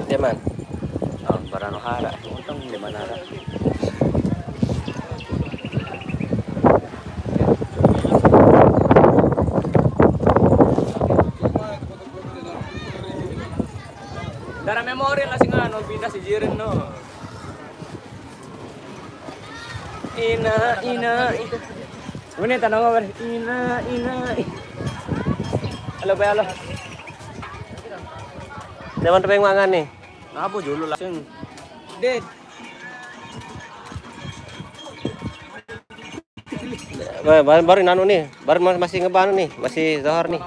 Diman. Oh, para no hara. Utang di mana hara. Dara memori lah sing ano pindah si Jiren no. Ina. Ini tanong apa? Ina. Halo, halo. Dewan tepeng mangan nih. Apa dulu langsung. Ded. Baru nanu nih, baru masih ngebanu nih, masih zohor nih.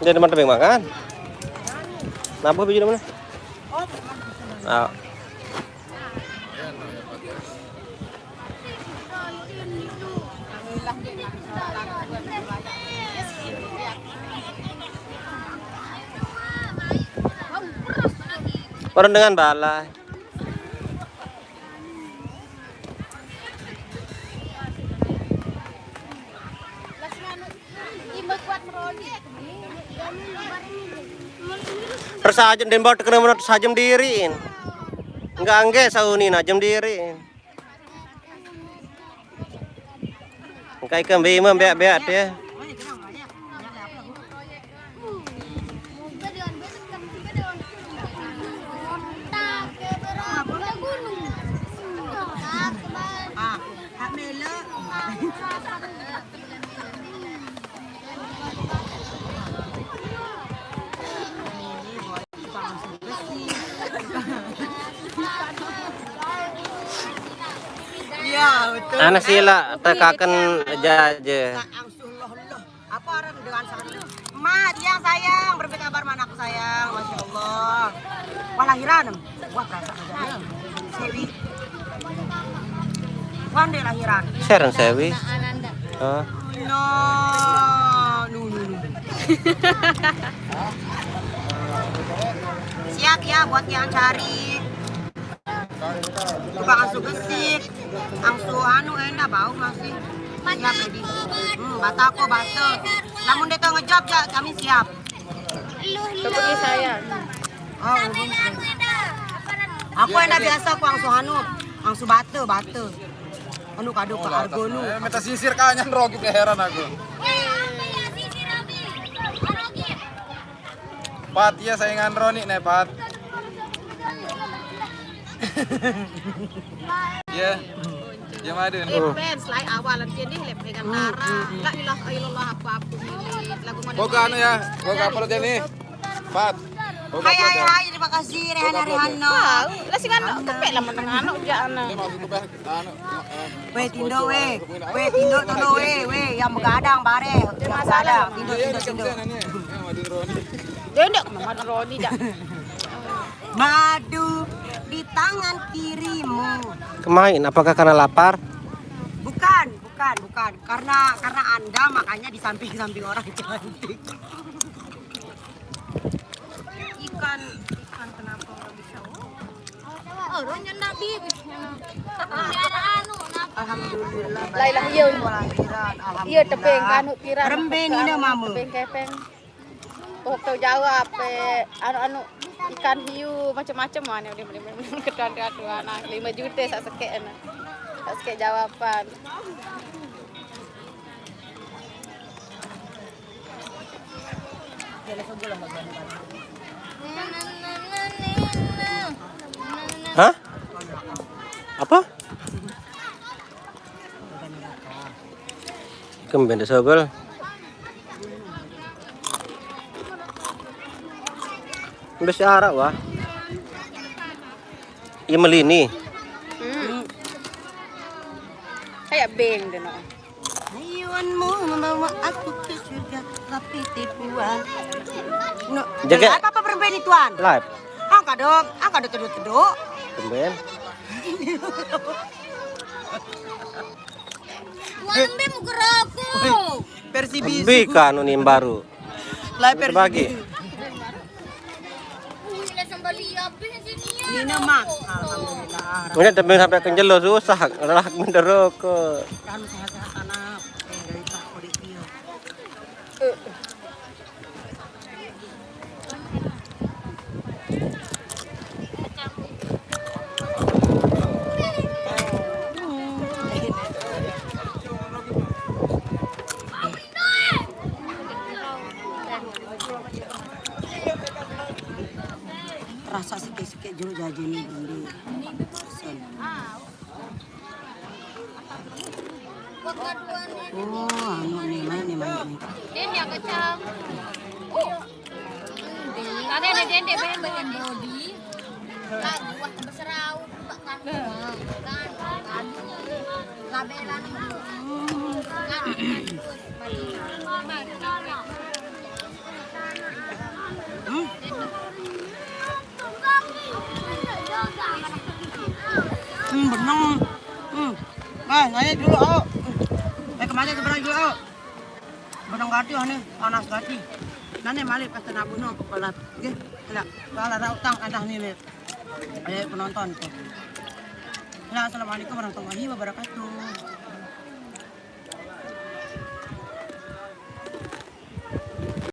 Dia teman tebing makan. Napa biji mana? Ah. Orang dengan balai. Tersajem dan bawa kena menurut sajem diriin. Enggak sauni najem diriin. Engkai kembali membeak-beak dia. Anak sila tekakan aja. Apa orang dengan sana? Mak, yang sayang, berbeda kabar mana aku sayang, masya Allah. Wah lahiran, wah perasaan aja. Sewi. Wande lahiran. Sharon Sewi. Oh. No. Siap ya buat yang cari. Tukang angsu gesik, angsu anu enak bau masih. Siap ready. Batako batu. Namun dia ngejawab ya kami siap. Seperti saya. Oh, aku enak biasa aku angsu anu, angsu batu. Anu kado ke argo nu. Minta sisir kanyan rogi heran aku. Pat ya saingan Roni nih Pat. Ya. Ya madun. Fans like awalan jadi lep pegang Nara. La ilaha illallah apa-apa ini lagu mana. Boga anu ya. Boga apa ini? Pat. Hai, terima kasih Rehana. Lah sing anak kepek lah meneng anak jana. Weh tindo tolo weh yang begadang bare. Yang begadang tindo. Dia ndak Mama Roni dak. Madu di tangan kirimu. Kemain, apakah karena lapar? Bukan. Karena Anda makanya di samping-samping orang cantik. Ikan kenapa enggak bisa? Oh, ronya ndak di. Alhamdulillah. Lailah ieu. Alhamdulillah. Ieu tepeng anu pirang. Rembeng ini mamu. Tepeng kepeng. Oh, tau jawab anu ikan hiu macam-macam mana dia kedan-kedan anak 5 juta sak sekek ana. Sak sekek jawaban. Hah? Apa? Kembali sogol. Besi arak wah. Iya melini. Kayak beng deh no. Hayuanmu membawa aku ke surga tapi tipuan. No, Jaga. apa perempuan tuan? Live. Angkat dong teduk. Kembali. Tuan be mau geraku. Versi Bi kan nih baru. Live versi Bagi. Ini mah. Alhamdulillah. Ini tebing sampai kenjelo susah, relak menderok. Kan sehat-sehat anak. Dari Pak Kodikio. Rasa sikit-sikit juga jajan ini beli. Oh, anu nih main. Den ya kecam. Tadi ada den dek pengen bagian body. Lah buah berserau kan. Labelan. Benang. Nanya dulu, oh. Kemana sebenarnya dulu, oh. Benang gati, ane panas gati. Nane malik pas tenaga bunuh kepala. Oke, kalau ada utang ada nih, penonton tuh. Assalamualaikum warahmatullahi wabarakatuh.